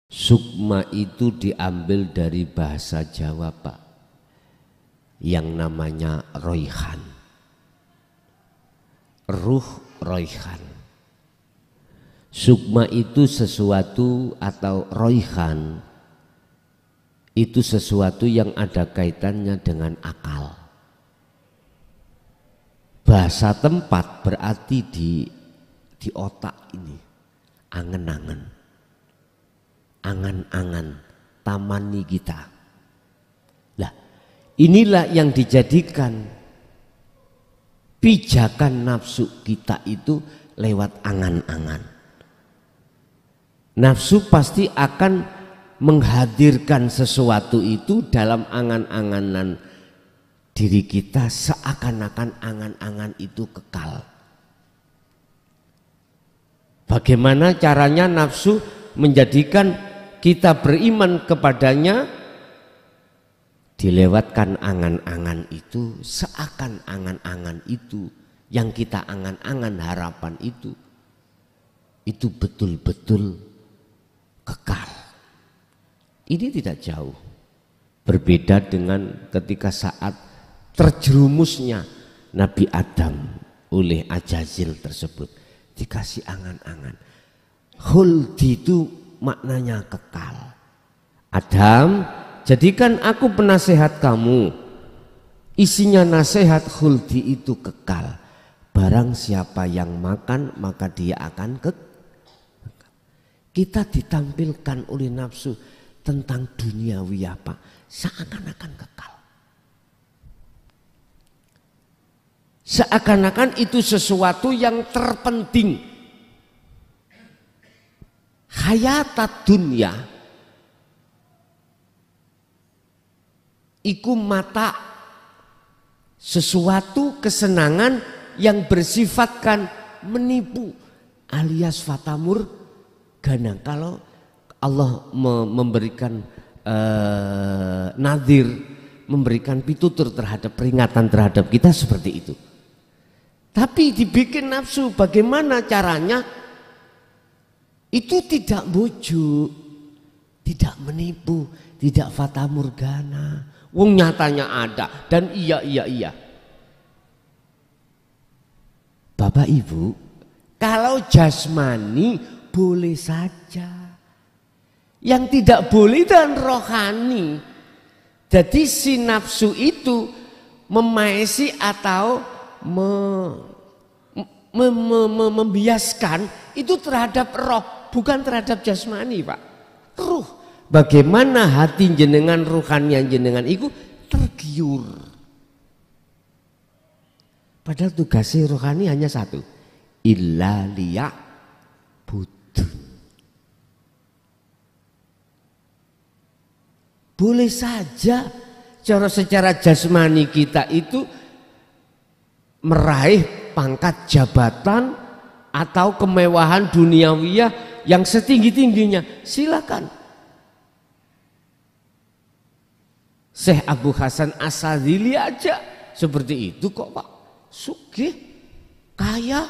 Sukma itu diambil dari bahasa Jawa, Pak, yang namanya roihan, ruh roihan. Sukma itu sesuatu, atau roihan itu sesuatu yang ada kaitannya dengan akal. Bahasa tempat berarti di otak ini, angan-angan, angan-angan, tamani kita. Lah, inilah yang dijadikan pijakan nafsu kita itu lewat angan-angan. Nafsu pasti akan menghadirkan sesuatu itu dalam angan-anganan diri kita, seakan-akan angan-angan itu kekal. Bagaimana caranya nafsu menjadikan kita beriman kepadanya? Dilewatkan angan-angan itu, seakan angan-angan itu yang kita angan-angan, harapan itu betul-betul kekal. Ini tidak jauh berbeda dengan ketika saat terjerumusnya Nabi Adam oleh Ajazil tersebut, dikasih angan-angan. Khuldi itu maknanya kekal. Adam, jadikan aku penasehat kamu. Isinya nasihat khuldi itu kekal. Barang siapa yang makan maka dia akan kekal. Kita ditampilkan oleh nafsu tentang duniawi apa, seakan-akan kekal. Seakan-akan itu sesuatu yang terpenting. Hayatat dunia iku mata, sesuatu kesenangan yang bersifatkan menipu, alias fatamur gana. Kalau Allah memberikan nadhir, memberikan pitutur terhadap peringatan terhadap kita seperti itu. Tapi dibikin nafsu, bagaimana caranya? Itu tidak bujuk, tidak menipu, tidak fata morgana. Wong nyatanya ada dan iya. Bapak Ibu, kalau jasmani boleh saja. Yang tidak boleh dan rohani. Jadi si nafsu itu memaisi atau membiaskan itu terhadap roh, bukan terhadap jasmani, Pak. Ruh. Bagaimana hati jenengan, ruhani jenengan itu tergiur. Padahal tugasnya rohani hanya satu. Illa liya budun. Boleh saja secara jasmani kita itu meraih pangkat jabatan atau kemewahan duniawiyah yang setinggi-tingginya, silakan. Syekh Abu Hasan As-Sadzili aja seperti itu kok, Pak. Sugih, kaya,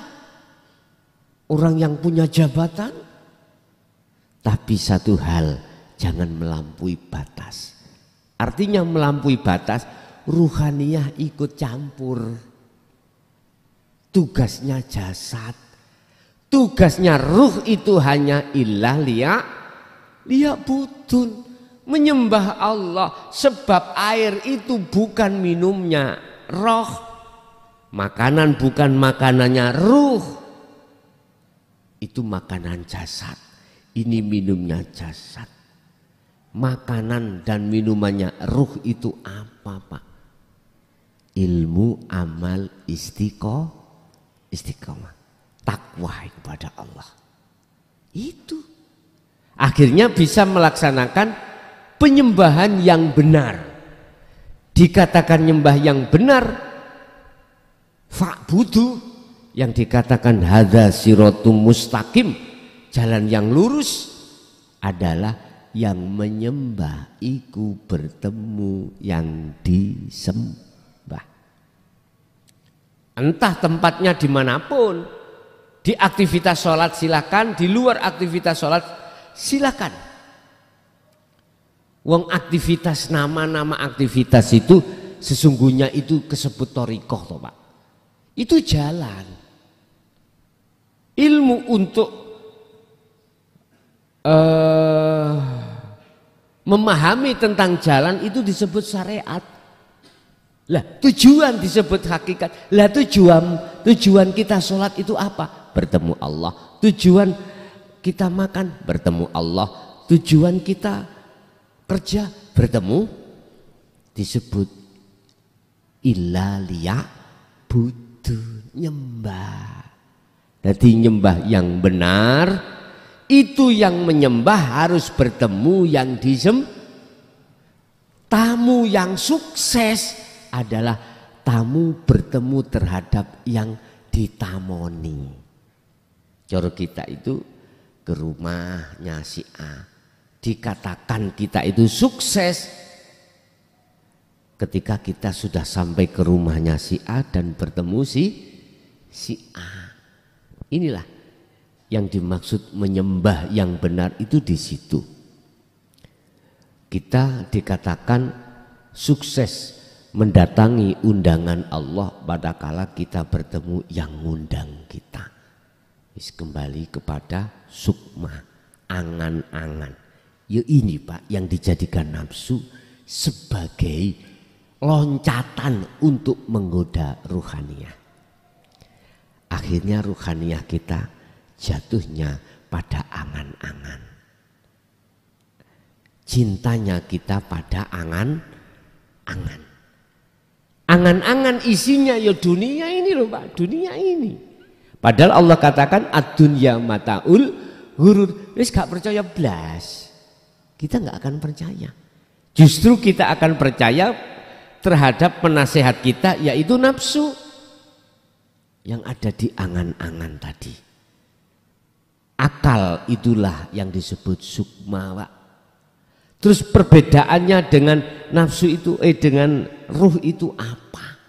orang yang punya jabatan. Tapi satu hal, jangan melampaui batas. Artinya melampaui batas, ruhaniyah ikut campur. Tugasnya jasad, tugasnya ruh itu hanya ilah liya budun, menyembah Allah. Sebab air itu bukan minumnya roh, makanan bukan makanannya ruh, itu makanan jasad, ini minumnya jasad. Makanan dan minumannya ruh itu apa, Pak? Ilmu, amal, istiqomah, takwa kepada Allah. Itu akhirnya bisa melaksanakan penyembahan yang benar. Dikatakan nyembah yang benar, fa'budu, yang dikatakan hadza siratum mustaqim, jalan yang lurus, adalah yang menyembah iku bertemu yang disembah. Entah tempatnya dimanapun, di aktivitas sholat silakan, di luar aktivitas sholat silakan. Wong aktivitas nama-nama aktivitas itu sesungguhnya itu kesebut thariqah toh Pak. Itu jalan. Ilmu untuk memahami tentang jalan itu disebut syariat. Lah tujuan disebut hakikat. Lah tujuan kita sholat itu apa? Bertemu Allah. Tujuan kita makan bertemu Allah. Tujuan kita kerja bertemu disebut illa liya'budun, nyembah. Jadi nyembah yang benar itu yang menyembah harus bertemu yang disembah. Tamu yang sukses adalah tamu bertemu terhadap yang ditamoni. Cara kita itu ke rumahnya si A, dikatakan kita itu sukses ketika kita sudah sampai ke rumahnya si A dan bertemu si A. Inilah yang dimaksud menyembah yang benar itu di situ. Kita dikatakan sukses mendatangi undangan Allah pada kala kita bertemu yang ngundang kita. Kembali kepada sukma, angan-angan. Ya ini Pak yang dijadikan nafsu sebagai loncatan untuk menggoda ruhaniyah. Akhirnya ruhaniyah kita jatuhnya pada angan-angan. Cintanya kita pada angan-angan. Angan-angan isinya ya dunia ini loh Pak, dunia ini. Padahal Allah katakan ad-dunya mataul ghurur. Wis gak percaya blas. Kita gak akan percaya. Justru kita akan percaya terhadap penasehat kita yaitu nafsu yang ada di angan-angan tadi. Akal itulah yang disebut sukma Pak. Terus perbedaannya dengan nafsu itu dengan ruh itu apa?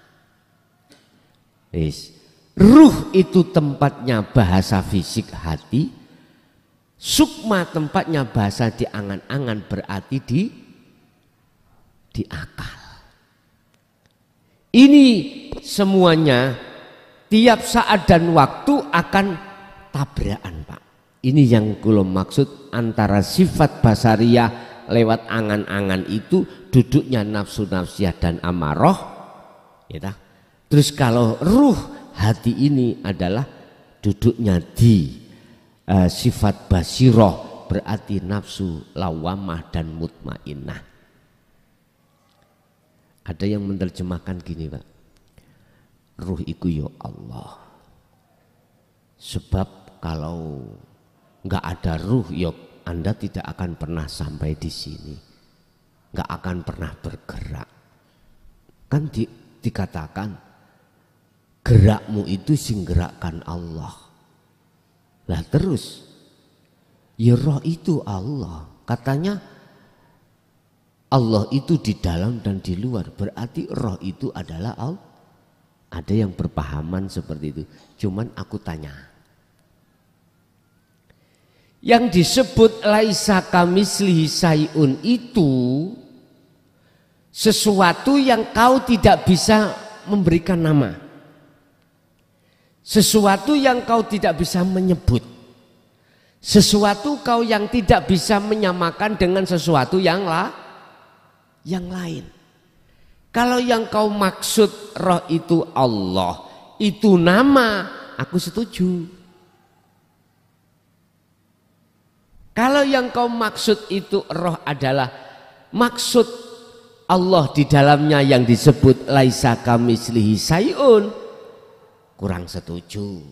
Ruh itu tempatnya bahasa fisik hati, sukma tempatnya bahasa di angan-angan berarti di akal. Ini semuanya tiap saat dan waktu akan tabrakan Pak. Ini yang kula maksud antara sifat basariyah lewat angan-angan itu duduknya nafsu nafsiyah dan amarah. Ya, terus kalau ruh hati ini adalah duduknya di sifat basiroh berarti nafsu lawamah dan mutmainnah. Ada yang menerjemahkan gini Pak, ruh iku ya Allah. Sebab kalau nggak ada ruh ya Anda tidak akan pernah sampai di sini, nggak akan pernah bergerak. Kan dikatakan gerakmu itu sing gerakkan Allah. Lah terus ya roh itu Allah. Katanya Allah itu di dalam dan di luar. Berarti roh itu adalah Allah. Ada yang berpahaman seperti itu. Cuman aku tanya. Yang disebut laisa kamislihi syai'un itu sesuatu yang kau tidak bisa memberikan nama. Sesuatu yang kau tidak bisa menyebut. Sesuatu kau yang tidak bisa menyamakan dengan sesuatu yang lain. Kalau yang kau maksud roh itu Allah, itu nama, aku setuju. Kalau yang kau maksud itu roh adalah maksud Allah di dalamnya yang disebut laisa kamislihi syai'un, kurang setuju.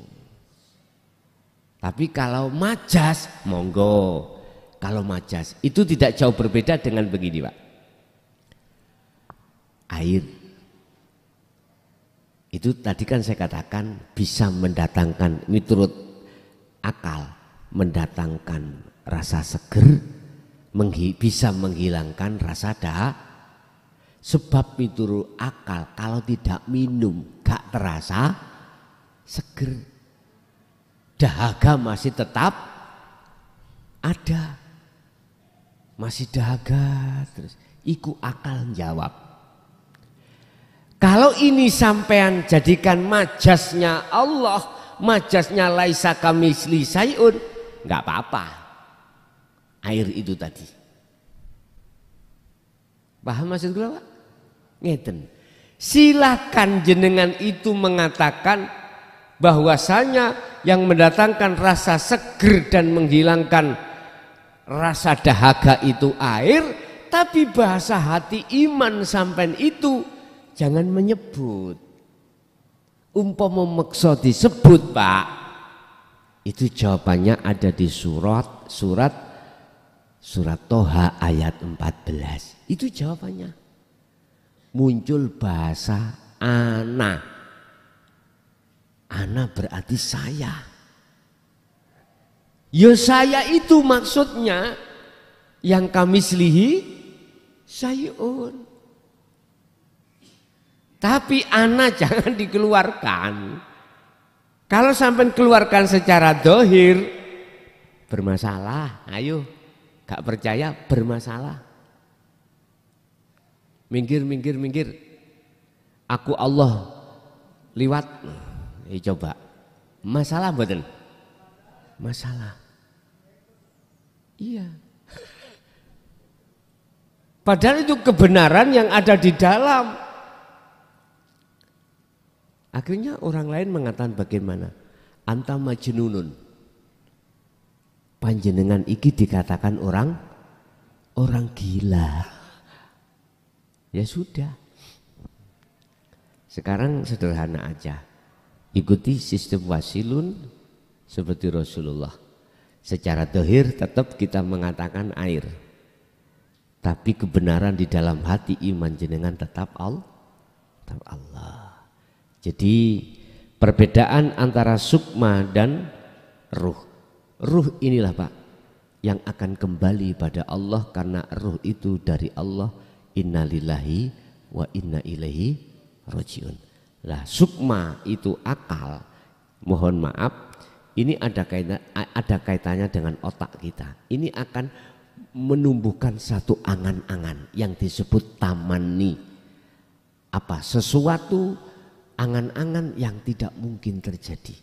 Tapi kalau majas, monggo. Kalau majas itu tidak jauh berbeda dengan begini Pak. Air itu tadi kan saya katakan bisa mendatangkan, menurut akal, mendatangkan rasa seger, bisa menghilangkan rasa dahak. Sebab menurut akal kalau tidak minum gak terasa seger, dahaga masih tetap ada. Masih dahaga terus. Iku akal jawab. Kalau ini sampean jadikan majasnya Allah, majasnya laisa kamisli sayun, nggak apa-apa. Air itu tadi. Paham maksud gue, Pak? Ngeten. Silakan jenengan itu mengatakan bahwasanya yang mendatangkan rasa seger dan menghilangkan rasa dahaga itu air, tapi bahasa hati iman sampean itu jangan menyebut. Umpama meksa disebut, Pak, itu jawabannya ada di surat Toha ayat 14. Itu jawabannya. Muncul bahasa ana. Ana berarti saya. Ya saya itu maksudnya yang kami selihi sayun. Tapi ana jangan dikeluarkan. Kalau sampai keluarkan secara dohir bermasalah. Ayo, gak percaya bermasalah. Minggir. Aku Allah liwat. Coba. Masalah mboten? Masalah. Iya. Padahal itu kebenaran yang ada di dalam. Akhirnya orang lain mengatakan bagaimana? Anta majnunun. Panjenengan iki dikatakan orang gila. Ya sudah. Sekarang sederhana aja. Ikuti sistem wasilun seperti Rasulullah. Secara dohir tetap kita mengatakan air. Tapi kebenaran di dalam hati iman jenengan tetap Allah. Jadi perbedaan antara sukma dan ruh. Ruh inilah, Pak, yang akan kembali pada Allah karena ruh itu dari Allah. Inna lillahi wa inna ilaihi rajiun. Lah sukma itu akal. Mohon maaf, ini ada kaitannya dengan otak kita. Ini akan menumbuhkan satu angan-angan yang disebut tamani. Apa? Sesuatu angan-angan yang tidak mungkin terjadi.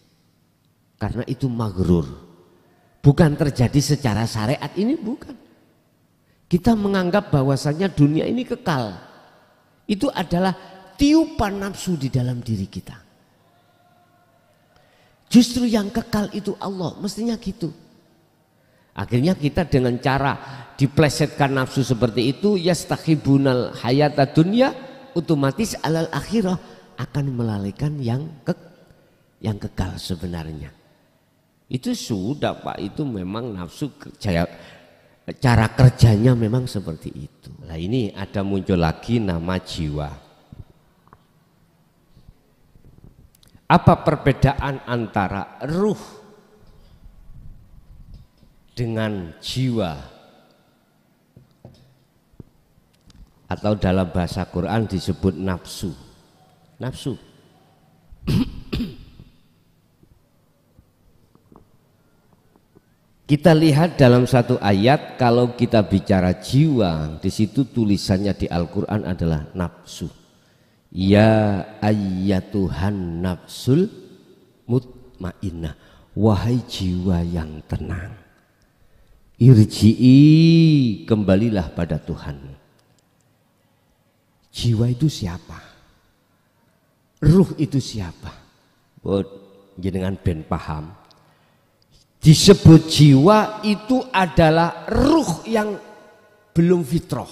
Karena itu maghrur. Bukan terjadi secara syariat, ini bukan. Kita menganggap bahwasanya dunia ini kekal. Itu adalah tiupan nafsu di dalam diri kita. Justru yang kekal itu Allah, mestinya gitu. Akhirnya kita dengan cara diplesetkan nafsu seperti itu, yastakhibunal hayata dunya, otomatis alal akhirah akan melalaikan yang kekal sebenarnya. Itu sudah, Pak, itu memang nafsu cara kerjanya memang seperti itu. Nah ini ada muncul lagi nama jiwa. Apa perbedaan antara ruh dengan jiwa? Atau dalam bahasa Quran disebut nafsu. Nafsu. Kita lihat dalam satu ayat, kalau kita bicara jiwa, di situ tulisannya di Al-Quran adalah nafsu. Ya ayyatuhan nafsul mutmainnah, wahai jiwa yang tenang, irji'i, kembalilah pada Tuhan. Jiwa itu siapa? Ruh itu siapa? Jenengan ben paham. Disebut jiwa itu adalah ruh yang belum fitrah.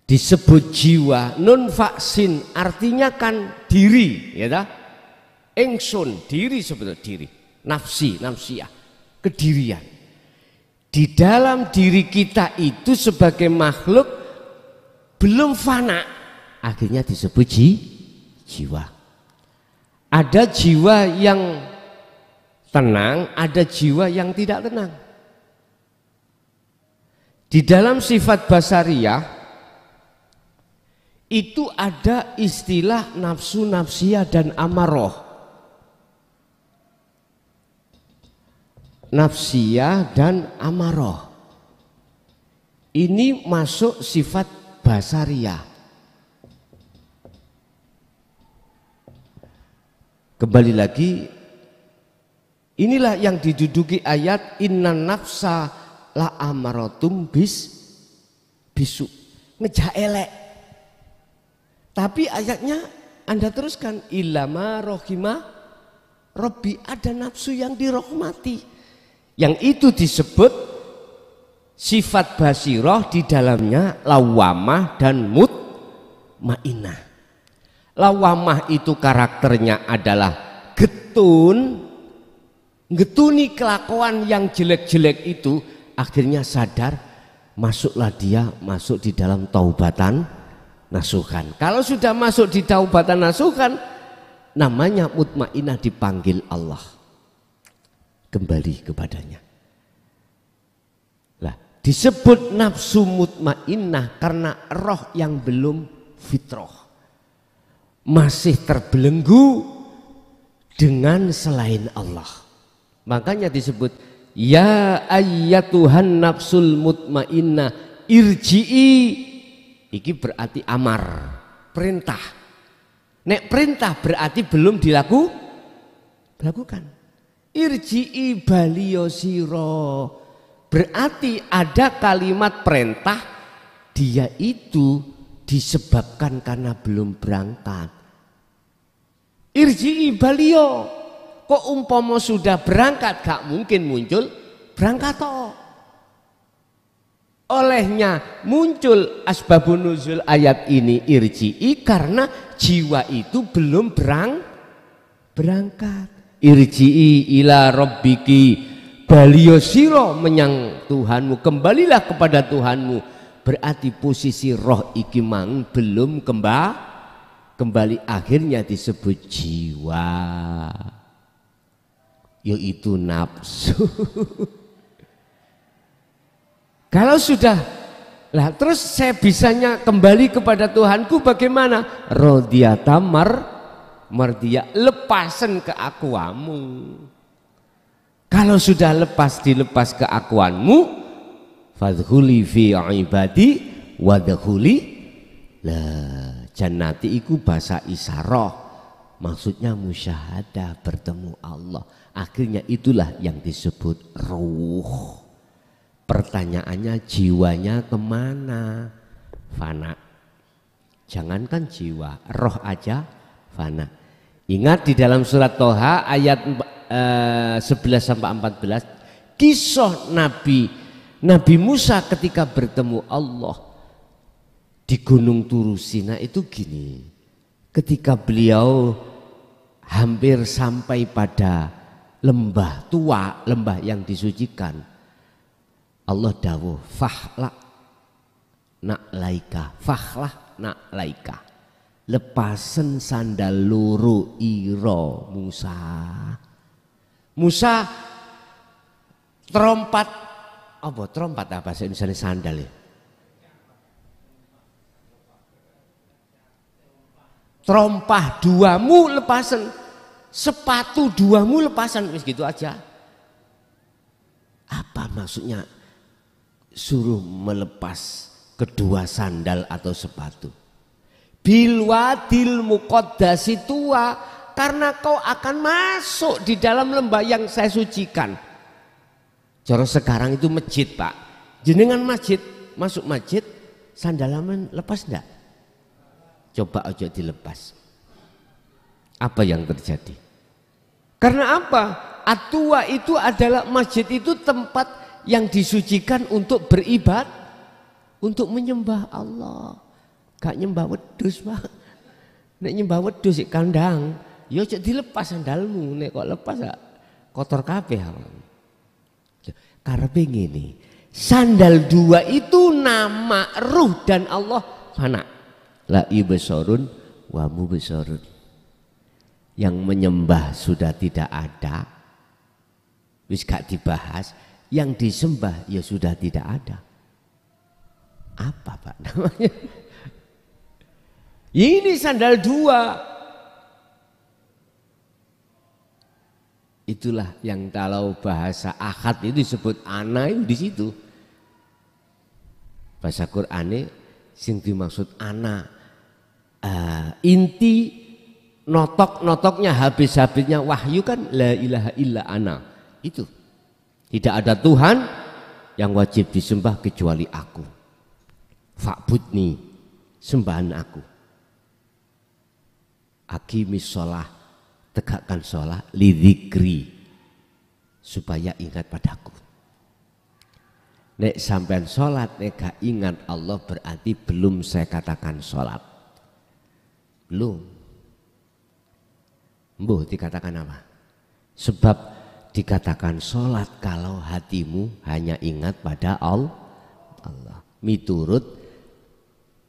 Disebut jiwa, nun vaksin artinya kan diri, ya dah. Engsun, diri sebetulnya diri, nafsiyah, kedirian. Di dalam diri kita itu sebagai makhluk belum fana, akhirnya disebut jiwa. Ada jiwa yang tenang, ada jiwa yang tidak tenang. Di dalam sifat basariyah itu ada istilah nafsu nafsiyah dan amaroh. nafsiyah dan amarah. Ini masuk sifat basariyah. Kembali lagi, inilah yang diduduki ayat innan nafsa la amaratum bisu, ngejak elek. Tapi ayatnya Anda teruskan ilama rohimah Robbi, ada nafsu yang dirahmati. Yang itu disebut sifat basiroh, di dalamnya lawamah dan mutmainah. Lawamah itu karakternya adalah getuni kelakuan yang jelek-jelek itu, akhirnya sadar, masuklah dia masuk di dalam taubatan nasuhan. Kalau sudah masuk di taubatan nasuhan, namanya mutmainah, dipanggil Allah kembali kepadanya. Lah, disebut nafsu mutmainah karena roh yang belum fitrah, masih terbelenggu dengan selain Allah. Makanya disebut ya ayyatuhan nafsul mutmainnah irji'i. Iki berarti amar, perintah. Nek perintah berarti belum dilakukan. Irji'i baliyosiro, berarti ada kalimat perintah, dia itu disebabkan karena belum berangkat. Irji'i baliyo, kok umpama sudah berangkat gak mungkin muncul berangkat toh. Olehnya muncul asbabun nuzul ayat ini irji'i, karena jiwa itu belum berangkat. Irji'i ila rabbiki, baliyo siro menyang Tuhanmu, kembalilah kepada Tuhanmu. Berarti posisi roh iki mang belum kembali, akhirnya disebut jiwa, yaitu nafsu. Kalau sudah lah, terus saya bisanya kembali kepada Tuhanku bagaimana? Rodiyata mardiya, lepasan keakuanmu. Kalau sudah dilepas keakuanmu, fadkhuli fi ibadi wadkhuli la jannati, iku bahasa isyarah, maksudnya musyahadah, bertemu Allah. Akhirnya itulah yang disebut ruh. Pertanyaannya, jiwanya kemana? Fana. Jangankan jiwa, roh aja fana. Ingat di dalam surat Toha ayat 11-14, kisah Nabi Musa ketika bertemu Allah di Gunung Turu Sina itu gini. Ketika beliau hampir sampai pada lembah tua, lembah yang disucikan, Allah dawuh fahlah nak laika, lepasen sandal loro iro Musa terompat apa bahasa Indonesia sandal ya? Terompah duamu lepasan, sepatu duamu lepasan, wis gitu aja. Apa maksudnya suruh melepas kedua sandal atau sepatu? Bilwadil muqaddasi tua, karena kau akan masuk di dalam lembah yang saya sucikan. Cara sekarang itu masjid, Pak. Jenengan masjid, masuk masjid, sandalaman lepas enggak? Coba aja dilepas. Apa yang terjadi? Karena apa? Atua itu adalah masjid, itu tempat yang disucikan untuk beribadah, untuk menyembah Allah. Gak nyembah wedhus, Pak. Nek nyembah wedhus di kandang, ya aja dilepas sandalmu. Nek kok lepas ya kotor kabeh. Karepe ngene, sandal dua itu nama ruh dan Allah fana. La ibsarun wa mubsarun. Yang menyembah sudah tidak ada, wis gak dibahas. Yang disembah ya sudah tidak ada. Apa Pak namanya? Ini sandal dua. Itulah yang kalau bahasa akad itu disebut ana itu di situ. Bahasa Qur'ane sing dimaksud ana inti notok-notoknya habis-habisnya wahyu kan la ilaha illa ana. Itu. Tidak ada Tuhan yang wajib disembah kecuali aku. Fa'budni, sembahan aku. Aqimis sholah, tegakkan sholat, lidzikri, supaya ingat padaku. Nek sampean sholat, nek gak ingat Allah berarti belum saya katakan sholat. Belum. Mbuh dikatakan apa? Sebab dikatakan sholat kalau hatimu hanya ingat pada Allah. Miturut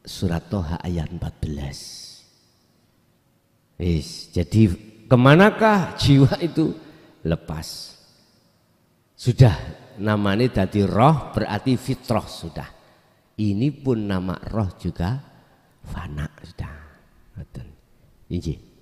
surat Toha ayat 14. Jadi kemanakah jiwa itu lepas? Sudah namanya dari roh berarti fitrah sudah. Ini pun nama roh juga fana sudah. Ini.